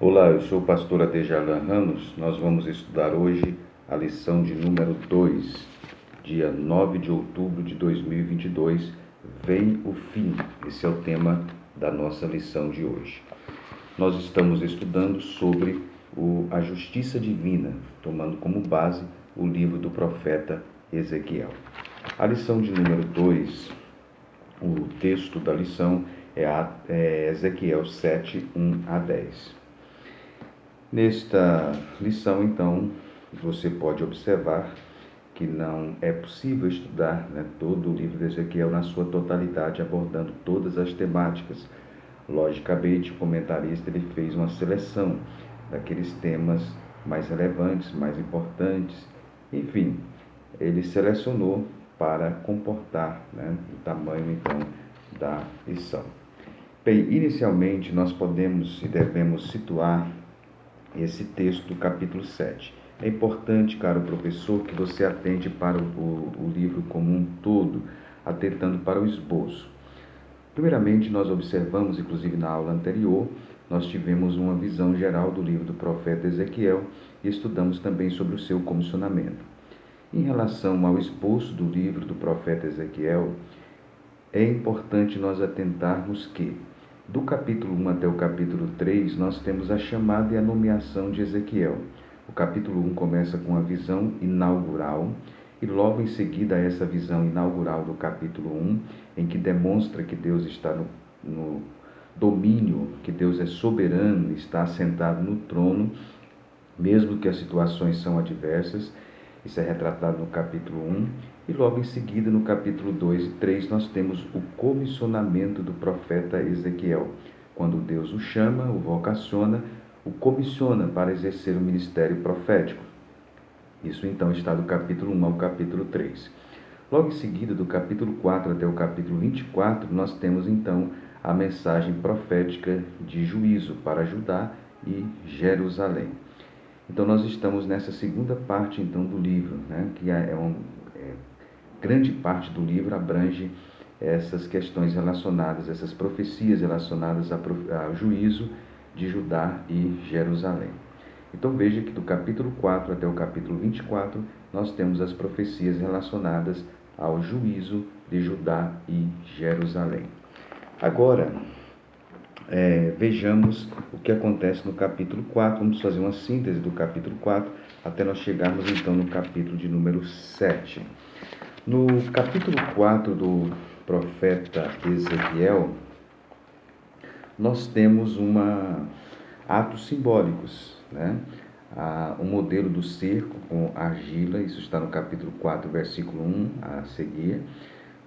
Olá, eu sou o pastor Adejalan Ramos. Nós vamos estudar hoje a lição de número 2, dia 9 de outubro de 2022. Vem o fim. Esse é o tema da nossa lição de hoje. Nós estamos estudando sobre a justiça divina, tomando como base o livro do profeta Ezequiel. A lição de número 2, o texto da lição é Ezequiel 7, 1 a 10. Nesta lição, então, você pode observar que não é possível estudar todo o livro de Ezequiel na sua totalidade, abordando todas as temáticas. Logicamente, o comentarista ele fez uma seleção daqueles temas mais relevantes, mais importantes, enfim, ele selecionou para comportar o tamanho, então, da lição. Bem, inicialmente, nós podemos e devemos situar esse texto do capítulo 7. É importante, caro professor, que você atente para o livro como um todo, atentando para o esboço. Primeiramente, nós observamos, inclusive na aula anterior, nós tivemos uma visão geral do livro do profeta Ezequiel e estudamos também sobre o seu comissionamento. Em relação ao esboço do livro do profeta Ezequiel, é importante nós atentarmos que, do capítulo 1 até o capítulo 3, nós temos a chamada e a nomeação de Ezequiel. O capítulo 1 começa com a visão inaugural, e logo em seguida essa visão inaugural do capítulo 1, em que demonstra que Deus está no domínio, que Deus é soberano, está assentado no trono, mesmo que as situações são adversas. Isso é retratado no capítulo 1. E logo em seguida, no capítulo 2 e 3, nós temos o comissionamento do profeta Ezequiel. Quando Deus o chama, o vocaciona, o comissiona para exercer o ministério profético. Isso então está do capítulo 1 ao capítulo 3. Logo em seguida, do capítulo 4 até o capítulo 24, nós temos então a mensagem profética de juízo para Judá e Jerusalém. Então nós estamos nessa segunda parte então do livro, que grande parte do livro abrange essas questões relacionadas, essas profecias relacionadas ao juízo de Judá e Jerusalém. Então veja que do capítulo 4 até o capítulo 24, nós temos as profecias relacionadas ao juízo de Judá e Jerusalém. Agora, vejamos o que acontece no capítulo 4. Vamos fazer uma síntese do capítulo 4 até nós chegarmos então no capítulo de número 7. No capítulo 4 do profeta Ezequiel, nós temos atos simbólicos, um modelo do cerco com argila, isso está no capítulo 4, versículo 1 a seguir.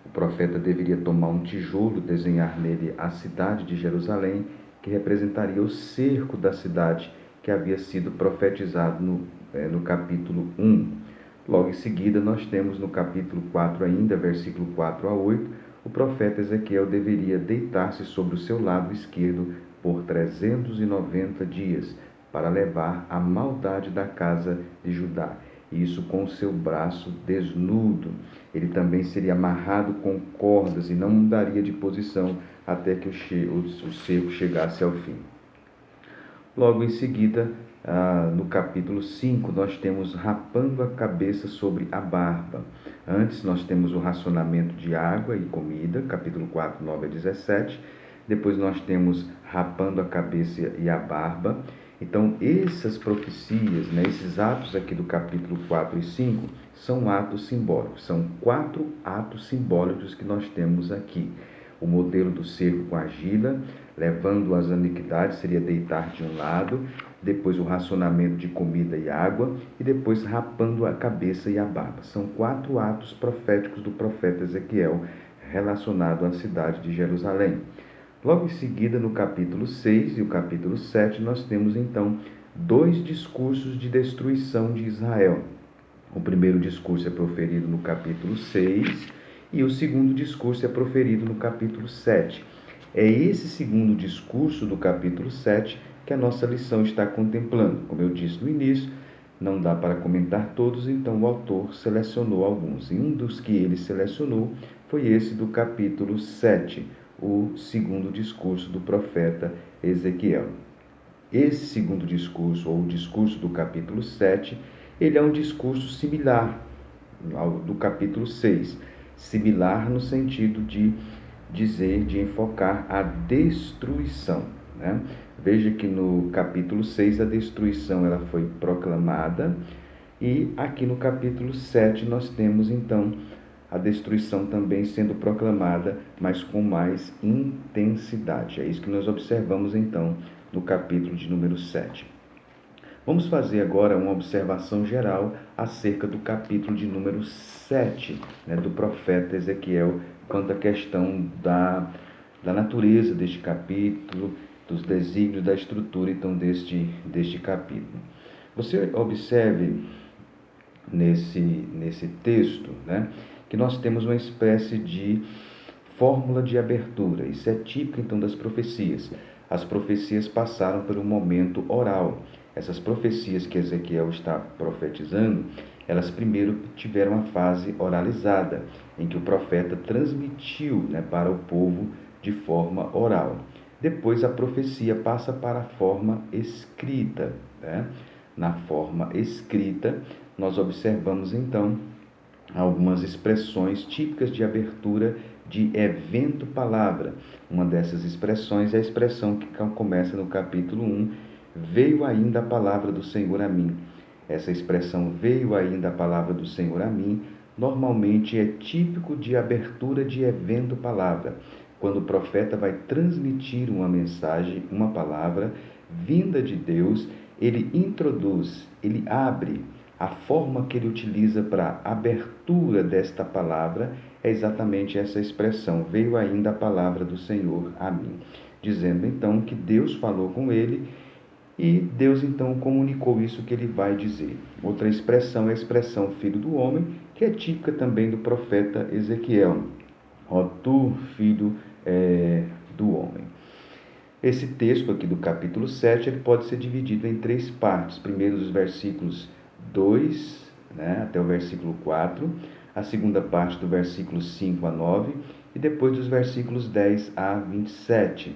O profeta deveria tomar um tijolo, desenhar nele a cidade de Jerusalém, que representaria o cerco da cidade que havia sido profetizado no capítulo 1. Logo em seguida, nós temos no capítulo 4 ainda, versículo 4 a 8, o profeta Ezequiel deveria deitar-se sobre o seu lado esquerdo por 390 dias, para levar a maldade da casa de Judá. Isso com o seu braço desnudo. Ele também seria amarrado com cordas e não mudaria de posição até que o cerco chegasse ao fim. Logo em seguida, no capítulo 5, nós temos rapando a cabeça sobre a barba. Antes nós temos o racionamento de água e comida, capítulo 4, 9 a 17. Depois nós temos rapando a cabeça e a barba. Então, essas profecias, esses atos aqui do capítulo 4 e 5, são atos simbólicos. São 4 atos simbólicos que nós temos aqui. O modelo do cerco com argila, levando as iniquidades, seria deitar de um lado, depois o racionamento de comida e água, e depois rapando a cabeça e a barba. São 4 atos proféticos do profeta Ezequiel, relacionado à cidade de Jerusalém. Logo em seguida, no capítulo 6 e o capítulo 7, nós temos então 2 discursos de destruição de Israel. O primeiro discurso é proferido no capítulo 6 e o segundo discurso é proferido no capítulo 7. É esse segundo discurso do capítulo 7 que a nossa lição está contemplando. Como eu disse no início, não dá para comentar todos, então o autor selecionou alguns. E um dos que ele selecionou foi esse do capítulo 7, o segundo discurso do profeta Ezequiel. esse segundo discurso, ou o discurso do capítulo 7, ele é um discurso similar ao do capítulo 6. Similar no sentido de dizer, de enfocar a destruição, né? Veja que no capítulo 6 a destruição ela foi proclamada, e aqui no capítulo 7 nós temos então a destruição também sendo proclamada, mas com mais intensidade. É isso que nós observamos então no capítulo de número 7. Vamos fazer agora uma observação geral acerca do capítulo de número 7, né, do profeta Ezequiel, quanto à questão da natureza deste capítulo, dos desígnios, da estrutura então deste capítulo. Você observe nesse texto, né, que nós temos uma espécie de fórmula de abertura. Isso é típico então das profecias. As profecias passaram por um momento oral. Essas profecias que Ezequiel está profetizando, elas primeiro tiveram a fase oralizada, em que o profeta transmitiu, né, para o povo de forma oral. Depois a profecia passa para a forma escrita, né? Na forma escrita, nós observamos então algumas expressões típicas de abertura de evento-palavra. Uma dessas expressões é a expressão que começa no capítulo 1, veio ainda a palavra do Senhor a mim. Essa expressão, veio ainda a palavra do Senhor a mim, normalmente é típico de abertura de evento-palavra. Quando o profeta vai transmitir uma mensagem, uma palavra vinda de Deus, ele introduz, ele abre. A forma que ele utiliza para a abertura desta palavra é exatamente essa expressão, veio ainda a palavra do Senhor a mim, dizendo então que Deus falou com ele e Deus então comunicou isso que ele vai dizer. Outra expressão é a expressão filho do homem, que é típica também do profeta Ezequiel. Ó tu, filho do homem. Esse texto aqui do capítulo 7, ele pode ser dividido em três partes. Primeiro os versículos 2, né, até o versículo 4, a segunda parte do versículo 5 a 9 e depois dos versículos 10 a 27.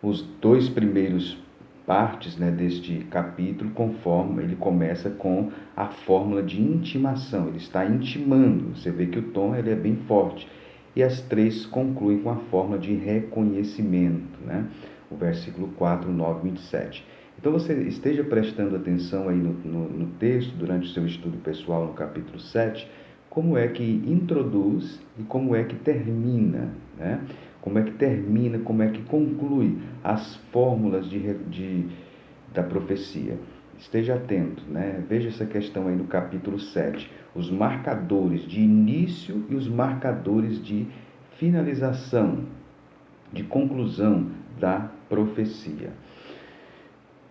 Os dois primeiros partes, né, deste capítulo, conforme ele começa com a fórmula de intimação, ele está intimando, você vê que o tom ele é bem forte, e as três concluem com a fórmula de reconhecimento, né? O versículo 4, 9 e 27. Então você esteja prestando atenção aí no texto, durante o seu estudo pessoal no capítulo 7, como é que introduz e como é que termina, né? Como é que termina, como é que conclui as fórmulas da profecia. Esteja atento, né? Veja essa questão aí no capítulo 7. Os marcadores de início e os marcadores de finalização, de conclusão da profecia.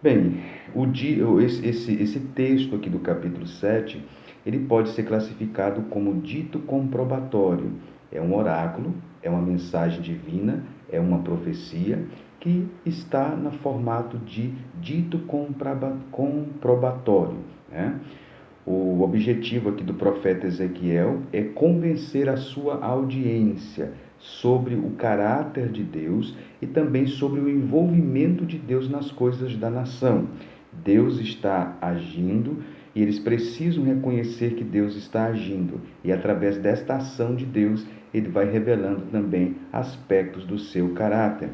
Bem, esse texto aqui do capítulo 7, ele pode ser classificado como dito comprobatório. É um oráculo, é uma mensagem divina, é uma profecia que está no formato de dito comprobatório, né? O objetivo aqui do profeta Ezequiel é convencer a sua audiência sobre o caráter de Deus e também sobre o envolvimento de Deus nas coisas da nação. Deus está agindo e eles precisam reconhecer que Deus está agindo. E através desta ação de Deus, ele vai revelando também aspectos do seu caráter.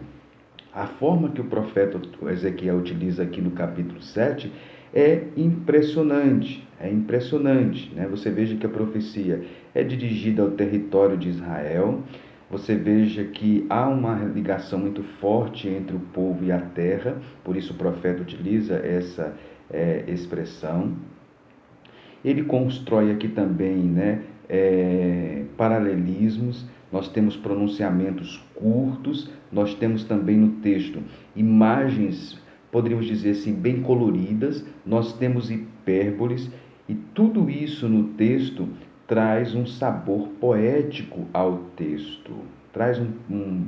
A forma que o profeta Ezequiel utiliza aqui no capítulo 7 é impressionante, né? Você veja que a profecia é dirigida ao território de Israel, você veja que há uma ligação muito forte entre o povo e a terra, por isso o profeta utiliza essa expressão. Ele constrói aqui também, né, paralelismos, nós temos pronunciamentos curtos, nós temos também no texto imagens, poderíamos dizer assim, bem coloridas, nós temos hipérboles, e tudo isso no texto traz um sabor poético ao texto, traz um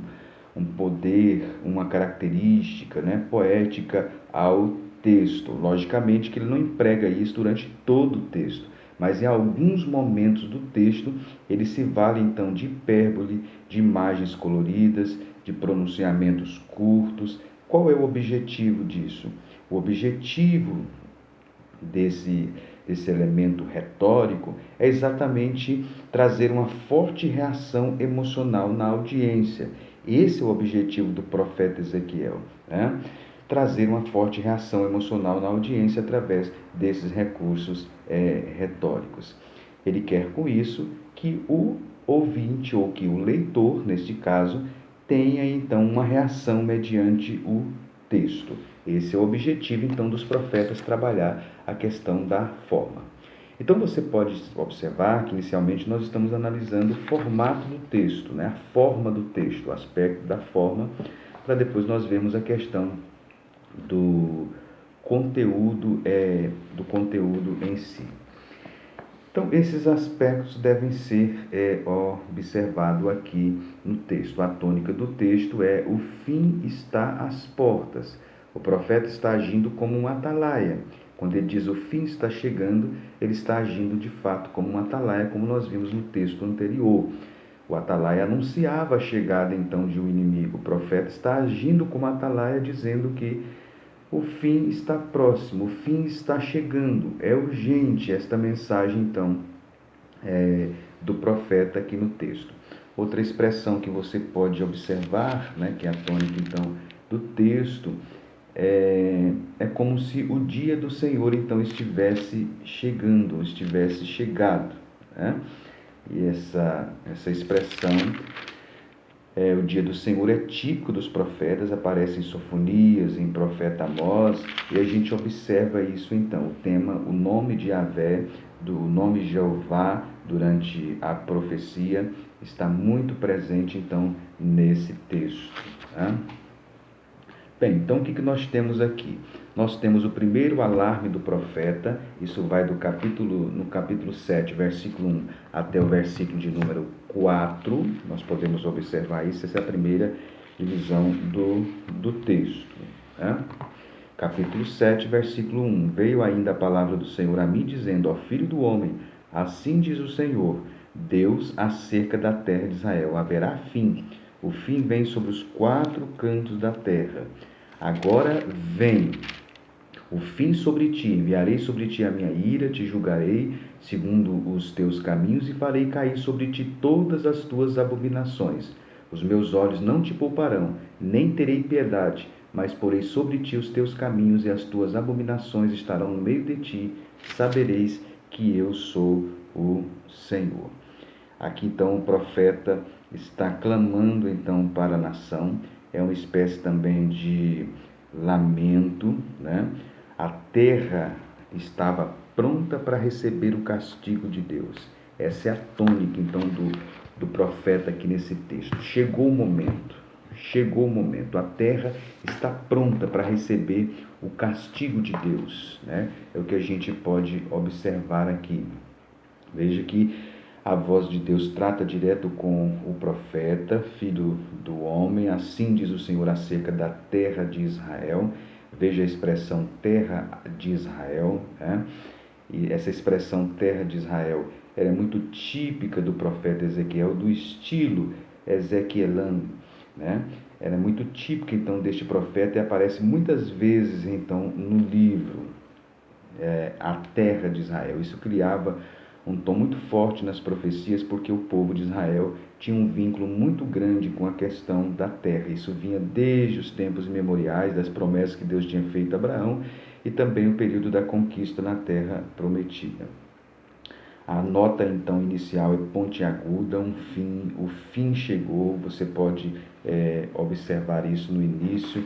poder, uma característica, né, poética ao texto. Logicamente que ele não emprega isso durante todo o texto, mas em alguns momentos do texto ele se vale então de hipérbole, de imagens coloridas, de pronunciamentos curtos, Qual é o objetivo disso? O objetivo desse elemento retórico é exatamente trazer uma forte reação emocional na audiência. Esse é o objetivo do profeta Ezequiel, né? Trazer uma forte reação emocional na audiência através desses recursos retóricos. Ele quer com isso que o ouvinte, ou que o leitor, neste caso, tenha então uma reação mediante o texto. Esse é o objetivo então dos profetas, trabalhar a questão da forma. Então você pode observar que inicialmente nós estamos analisando o formato do texto, né? A forma do texto, o aspecto da forma, para depois nós vermos a questão do conteúdo em si. Então, esses aspectos devem ser observados aqui no texto. A tônica do texto é: o fim está às portas. O profeta está agindo como um atalaia. Quando ele diz o fim está chegando, ele está agindo de fato como um atalaia, como nós vimos no texto anterior. O atalaia anunciava a chegada então de um inimigo. O profeta está agindo como atalaia, dizendo que o fim está próximo, o fim está chegando. É urgente esta mensagem, então, do profeta aqui no texto. Outra expressão que você pode observar, né, que é a tônica, então, do texto, é como se o dia do Senhor, então, estivesse chegando, estivesse chegado, né? E essa expressão... o dia do Senhor é típico dos profetas, aparece em Sofonias, em profeta Amós, e a gente observa isso então, o nome de Yahvé, do nome Jeová, durante a profecia, está muito presente então nesse texto. Tá? Bem, então o que nós temos aqui? Nós temos o primeiro alarme do profeta, isso vai no capítulo 7, versículo 1 até o versículo de número 4, nós podemos observar isso, essa é a primeira divisão do texto. Né? Capítulo 7, versículo 1, veio ainda a palavra do Senhor a mim, dizendo: ó filho do homem, assim diz o Senhor, Deus acerca da terra de Israel, haverá fim. O fim vem sobre os 4 cantos da terra. Agora vem o fim sobre ti, enviarei sobre ti a minha ira, te julgarei segundo os teus caminhos e farei cair sobre ti todas as tuas abominações. Os meus olhos não te pouparão, nem terei piedade, mas porei sobre ti os teus caminhos e as tuas abominações estarão no meio de ti, sabereis que eu sou o Senhor. Aqui então o profeta está clamando então para a nação, é uma espécie também de lamento, né? A terra estava pronta para receber o castigo de Deus. Essa é a tônica então do profeta aqui nesse texto. Chegou o momento, a terra está pronta para receber o castigo de Deus, né? É o que a gente pode observar aqui. Veja que a voz de Deus trata direto com o profeta, filho do homem, assim diz o Senhor acerca da terra de Israel. Veja a expressão terra de Israel, né? E essa expressão terra de Israel era muito típica do profeta Ezequiel, do estilo ezequielano, né? Era muito típica então deste profeta e aparece muitas vezes então no livro, a terra de Israel. Isso criava um tom muito forte nas profecias, porque o povo de Israel tinha um vínculo muito grande com a questão da terra. Isso vinha desde os tempos imemoriais, das promessas que Deus tinha feito a Abraão, e também o período da conquista na terra prometida. A nota então inicial é pontiaguda, o fim chegou, você pode observar isso no início,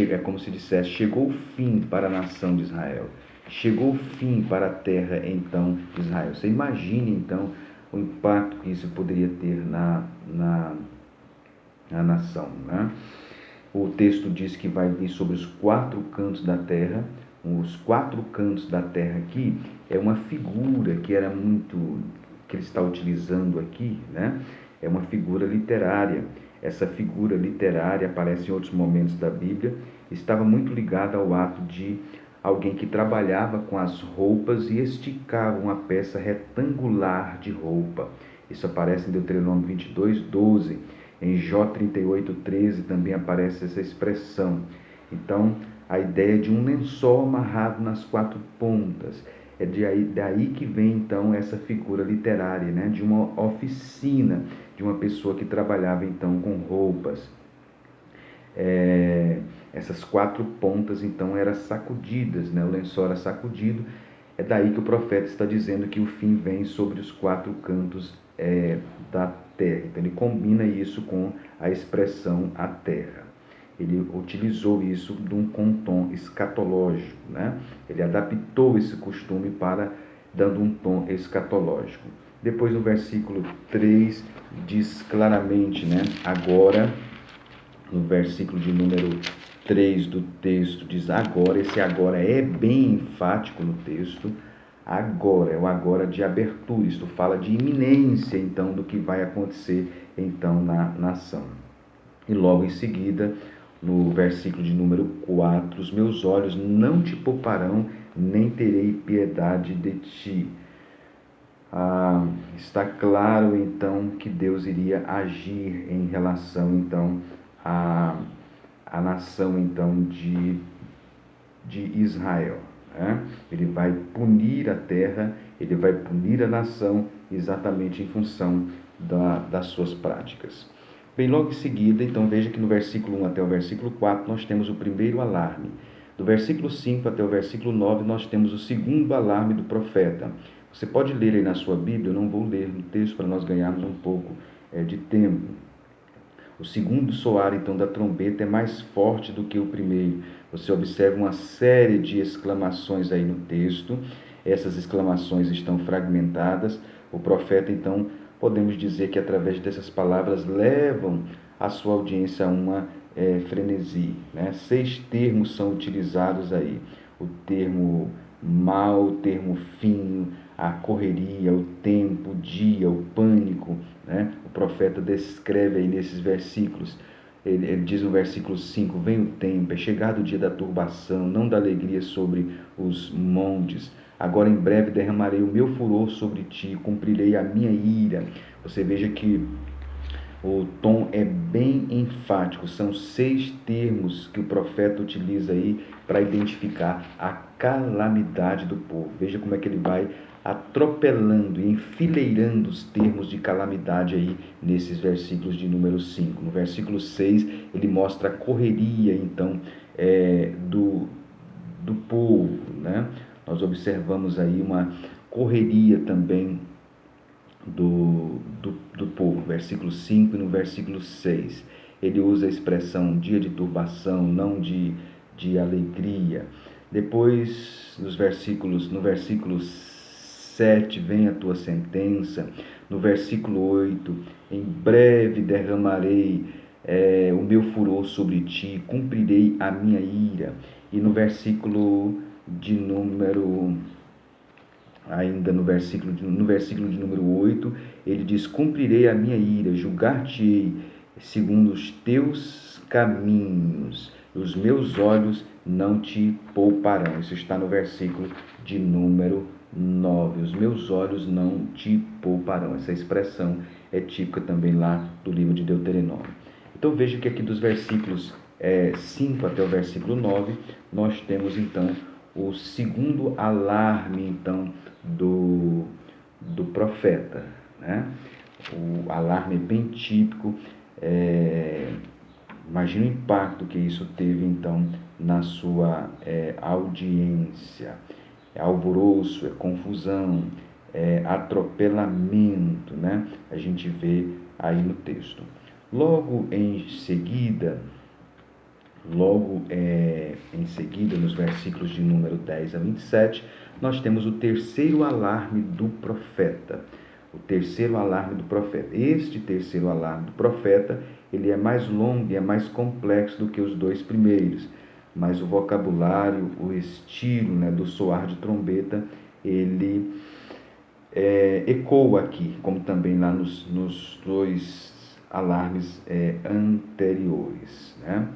é como se dissesse, chegou o fim para a nação de Israel. Chegou o fim para a terra, então, de Israel. Você imagine, então, o impacto que isso poderia ter na nação, né? O texto diz que vai vir sobre os 4 cantos da terra. Os 4 cantos da terra aqui é uma figura que ele está utilizando aqui, né? É uma figura literária. Essa figura literária aparece em outros momentos da Bíblia, estava muito ligada ao ato de alguém que trabalhava com as roupas e esticava uma peça retangular de roupa. Isso aparece em Deuteronômio 22, 12. Em Jó 38, 13 também aparece essa expressão. Então, a ideia de um lençol amarrado nas 4 pontas. É daí que vem, então, essa figura literária, né? De uma oficina, de uma pessoa que trabalhava, então, com roupas. Essas 4 pontas, então, eram sacudidas, né? O lençol era sacudido. É daí que o profeta está dizendo que o fim vem sobre os 4 cantos da terra. Então, ele combina isso com a expressão a terra. Ele utilizou isso com um tom escatológico, né? Ele adaptou esse costume dando um tom escatológico. Depois, no versículo 3, diz claramente, né? Agora, no versículo de número 3 do texto, diz agora. Esse agora é bem enfático no texto. Agora, é o agora de abertura. Isto fala de iminência, então, do que vai acontecer, então, na nação. E logo em seguida, no versículo de número 4, os meus olhos não te pouparão, nem terei piedade de ti. Está claro, então, que Deus iria agir em relação, então, à nação, então, de Israel. Né? Ele vai punir a terra, ele vai punir a nação, exatamente em função das suas práticas. Bem, logo em seguida, então veja que no versículo 1 até o versículo 4 nós temos o primeiro alarme. Do versículo 5 até o versículo 9 nós temos o segundo alarme do profeta. Você pode ler aí na sua Bíblia, eu não vou ler no texto para nós ganharmos um pouco de tempo. O segundo soar, então, da trombeta é mais forte do que o primeiro. Você observa uma série de exclamações aí no texto. Essas exclamações estão fragmentadas. O profeta, então, podemos dizer que através dessas palavras levam a sua audiência a uma frenesi. Né? 6 termos são utilizados aí. O termo mal, o termo fim, a correria, o tempo, o dia, o pânico. Né? O profeta descreve aí nesses versículos. Ele diz no versículo 5, vem o tempo, é chegado o dia da turbação, não da alegria sobre os montes. Agora em breve derramarei o meu furor sobre ti, cumprirei a minha ira. Você veja que o tom é bem enfático, são 6 termos que o profeta utiliza aí para identificar a calamidade do povo. Veja como é que ele vai atropelando e enfileirando os termos de calamidade aí nesses versículos de número 5. No versículo 6, ele mostra a correria, então, do povo, né? Nós observamos aí uma correria também do povo, versículo 5 e no versículo 6. Ele usa a expressão dia de turbação, não de alegria. Depois, no versículo 7, vem a tua sentença. No versículo 8, em breve derramarei o meu furor sobre ti, cumprirei a minha ira. E no versículo de número ainda no versículo de número 8, ele diz, cumprirei a minha ira, julgar-te-ei segundo os teus caminhos, e os meus olhos não te pouparão. Isso está no versículo de número 9. Os meus olhos não te pouparão. Essa expressão é típica também lá do livro de Deuteronômio. Então veja que aqui dos versículos 5 até o versículo 9, nós temos então o segundo alarme, então, do profeta. Né? O alarme é bem típico. Imagina o impacto que isso teve, então, na sua audiência. É alvoroço, é confusão, é atropelamento, né? A gente vê aí no texto. Logo em seguida, nos versículos de número 10 a 27, nós temos o terceiro alarme do profeta. O terceiro alarme do profeta. Este terceiro alarme do profeta, ele é mais longo e é mais complexo do que os 2 primeiros. Mas o vocabulário, o estilo, né, do soar de trombeta, ele ecoa aqui, como também lá nos 2 alarmes anteriores, né?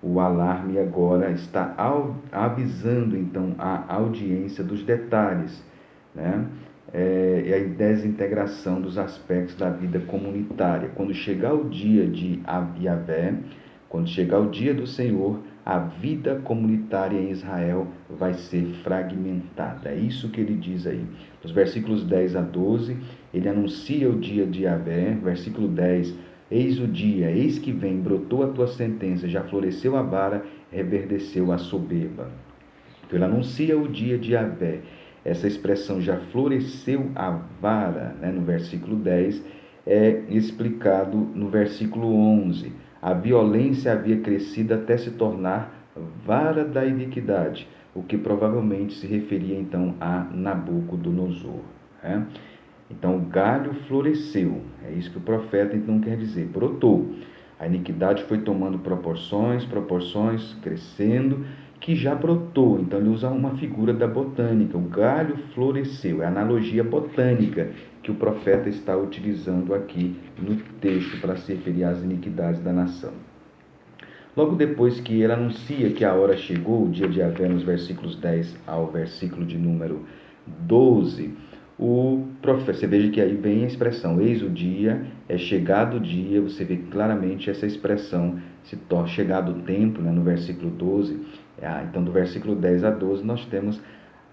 O alarme agora está avisando, então, a audiência dos detalhes, né? E a desintegração dos aspectos da vida comunitária. Quando chegar o dia de Yahvé, quando chegar o dia do Senhor, a vida comunitária em Israel vai ser fragmentada. É isso que ele diz aí. Nos versículos 10 a 12, ele anuncia o dia de Yahvé. Versículo 10, eis o dia, eis que vem, brotou a tua sentença, já floresceu a vara, reverdeceu a soberba. Então ele anuncia o dia de Yahvé. Essa expressão já floresceu a vara, né, no versículo 10, é explicado no versículo 11. A violência havia crescido até se tornar vara da iniquidade, o que provavelmente se referia então a Nabucodonosor. Né? Então o galho floresceu, é isso que o profeta então quer dizer, brotou. A iniquidade foi tomando proporções, crescendo, que já brotou. Então ele usa uma figura da botânica, o galho floresceu, é a analogia botânica que o profeta está utilizando aqui no texto para se referir às iniquidades da nação. Logo depois que ele anuncia que a hora chegou, o dia de Yahvé, nos versículos 10 ao versículo de número 12, o profeta, você veja que aí vem a expressão, eis o dia, é chegado o dia, você vê claramente essa expressão, se torna chegado o tempo, né, no versículo 12, então do versículo 10 a 12 nós temos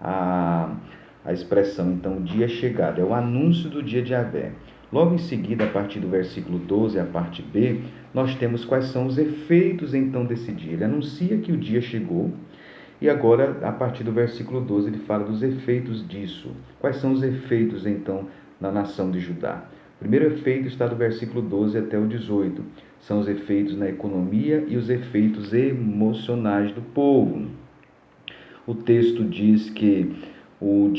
a expressão, então, o dia chegado, é o anúncio do dia de Yahvé. Logo em seguida, a partir do versículo 12, a parte B, nós temos quais são os efeitos, então, desse dia. Ele anuncia que o dia chegou, e agora, a partir do versículo 12, ele fala dos efeitos disso. Quais são os efeitos, então, na nação de Judá? O primeiro efeito está do versículo 12 até o 18. São os efeitos na economia e os efeitos emocionais do povo. O texto diz que o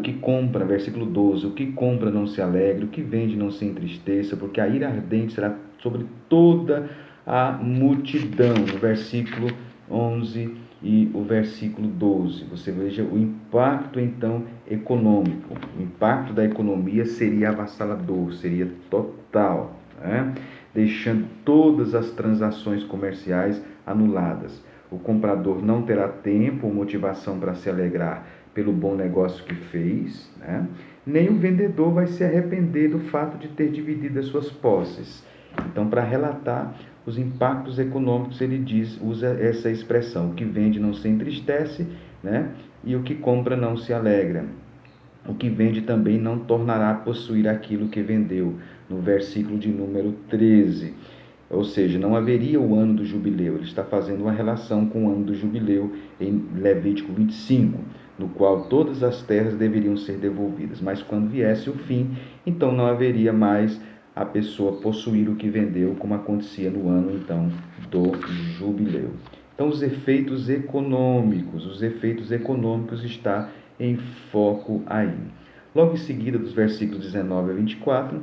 que compra, versículo 12, o que compra não se alegre, o que vende não se entristeça, porque a ira ardente será sobre toda a multidão. No versículo 11 e o versículo 12, você veja o impacto então econômico. O impacto da economia seria avassalador, seria total, né? Deixando todas as transações comerciais anuladas. O comprador não terá tempo ou motivação para se alegrar pelo bom negócio que fez, né? Nem o vendedor vai se arrepender do fato de ter dividido as suas posses. Então, para relatar os impactos econômicos, ele usa essa expressão, o que vende não se entristece, né? E o que compra não se alegra. O que vende também não tornará a possuir aquilo que vendeu, no versículo de número 13. Ou seja, não haveria o ano do jubileu. Ele está fazendo uma relação com o ano do jubileu em Levítico 25, no qual todas as terras deveriam ser devolvidas. Mas quando viesse o fim, então não haveria mais a pessoa possuir o que vendeu, como acontecia no ano então do jubileu. Então os efeitos econômicos está em foco aí. Logo em seguida, dos versículos 19 a 24,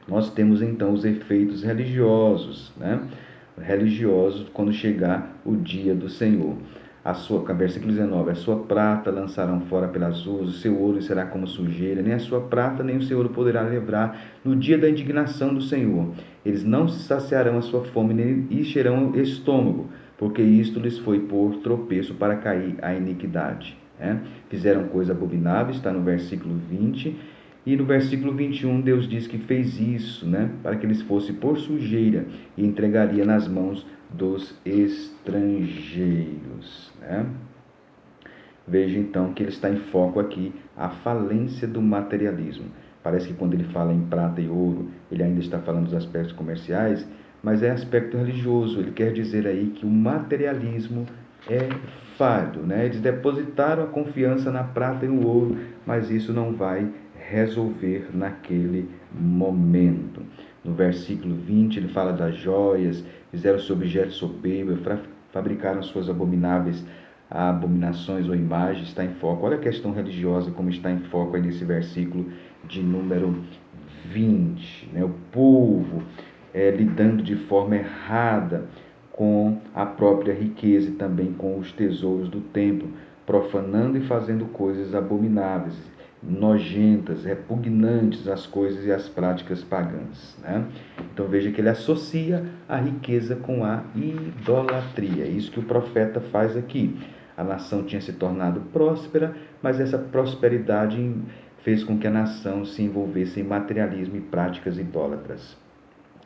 nós temos então os efeitos religiosos, né? Religiosos quando chegar o dia do Senhor. Versículo 19, a sua prata lançarão fora pelas ruas, o seu ouro será como sujeira, nem a sua prata nem o seu ouro poderá livrar no dia da indignação do Senhor. Eles não se saciarão a sua fome, nem encherão o estômago, porque isto lhes foi por tropeço para cair a iniquidade. Fizeram coisa abominável, está no versículo 20, e no versículo 21 Deus diz que fez isso, para que eles fossem por sujeira e entregaria nas mãos dos estrangeiros. Veja então que ele está em foco aqui, a falência do materialismo. Parece que quando ele fala em prata e ouro, ele ainda está falando dos aspectos comerciais, mas é aspecto religioso. Ele quer dizer aí que o materialismo é falho, Eles depositaram a confiança na prata e no ouro, mas isso não vai resolver naquele momento. No versículo 20 ele fala das joias, fizeram-se objetos soberbos, fabricaram suas abominações ou imagens, está em foco. Olha a questão religiosa como está em foco aí nesse versículo de número 20. O povo lidando de forma errada com a própria riqueza e também com os tesouros do templo, profanando e fazendo coisas abomináveis, nojentas, repugnantes às coisas e às práticas pagãs. Então veja que ele associa a riqueza com a idolatria. É isso que o profeta faz aqui. A nação tinha se tornado próspera, mas essa prosperidade fez com que a nação se envolvesse em materialismo e práticas idólatras.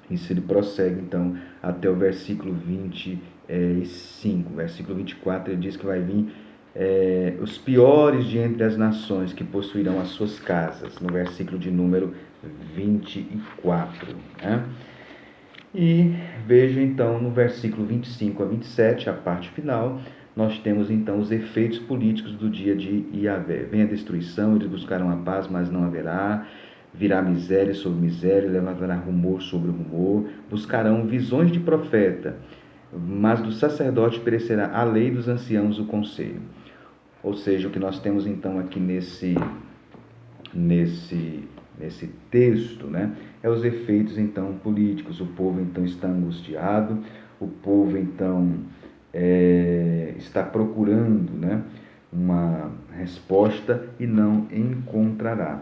Isso ele prossegue, então, até o versículo 23. e 5. Versículo 24, ele diz que vai vir os piores de entre as nações que possuirão as suas casas, no versículo de número 24. Né? E veja então no versículo 25 a 27, a parte final, nós temos então os efeitos políticos do dia de Iavé. Vem a destruição, eles buscarão a paz, mas não haverá. Virá miséria sobre miséria, levantará rumor sobre rumor. Buscarão visões de profeta, mas do sacerdote perecerá a lei, dos anciãos o conselho. Ou seja, o que nós temos então aqui nesse texto, né, é os efeitos então políticos. O povo então está angustiado, o povo então está procurando, né, uma resposta e não encontrará.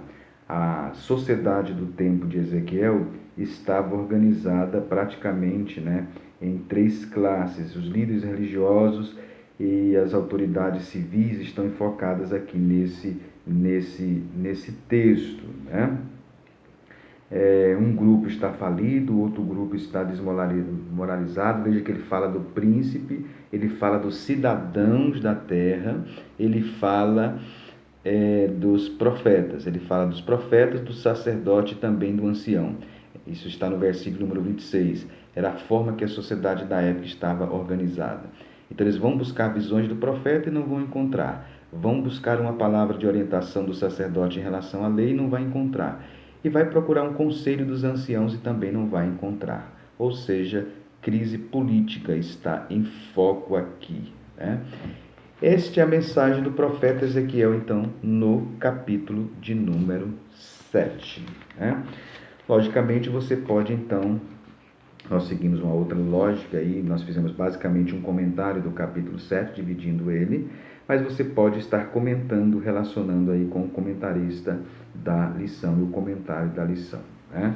A sociedade do tempo de Ezequiel estava organizada praticamente, né, em 3 classes. Os líderes religiosos e as autoridades civis estão enfocadas aqui nesse texto, né? Um grupo está falido, outro grupo está desmoralizado. Veja que ele fala do príncipe, ele fala dos cidadãos da terra, ele fala dos profetas, do sacerdote e também do ancião. Isso está no versículo número 26. Era a forma que a sociedade da época estava organizada. Então eles vão buscar visões do profeta e não vão encontrar. Vão buscar uma palavra de orientação do sacerdote em relação à lei e não vai encontrar. E vai procurar um conselho dos anciãos e também não vai encontrar. Ou seja, crise política está em foco aqui, né? Esta é a mensagem do profeta Ezequiel, então, no capítulo de número 7. Né? Logicamente, você pode, então, nós seguimos uma outra lógica aí, nós fizemos basicamente um comentário do capítulo 7, dividindo ele, mas você pode estar comentando, relacionando aí com o comentarista da lição e o comentário da lição. Né?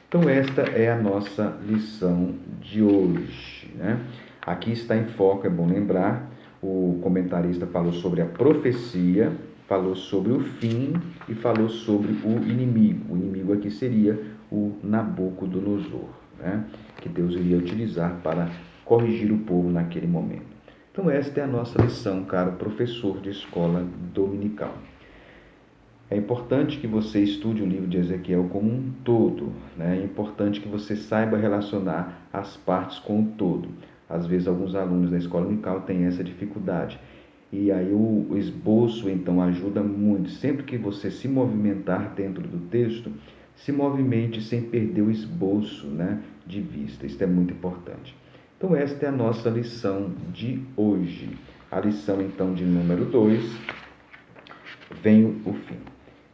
Então, esta é a nossa lição de hoje. Né? Aqui está em foco, é bom lembrar, o comentarista falou sobre a profecia, falou sobre o fim e falou sobre o inimigo. O inimigo aqui seria o Nabucodonosor, né? Que Deus iria utilizar para corrigir o povo naquele momento. Então esta é a nossa lição, caro professor de escola dominical. É importante que você estude o livro de Ezequiel como um todo, né? É importante que você saiba relacionar as partes com o todo. Às vezes alguns alunos da escola dominical têm essa dificuldade. E aí o esboço então ajuda muito. Sempre que você se movimentar dentro do texto, se movimente sem perder o esboço, né, de vista. Isso é muito importante. Então esta é a nossa lição de hoje. A lição então de número 2, vem o fim.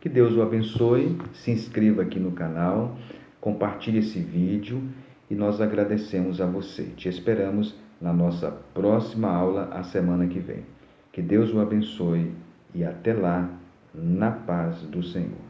Que Deus o abençoe, se inscreva aqui no canal, compartilhe esse vídeo e nós agradecemos a você. Te esperamos na nossa próxima aula, a semana que vem. Que Deus o abençoe e até lá, na paz do Senhor.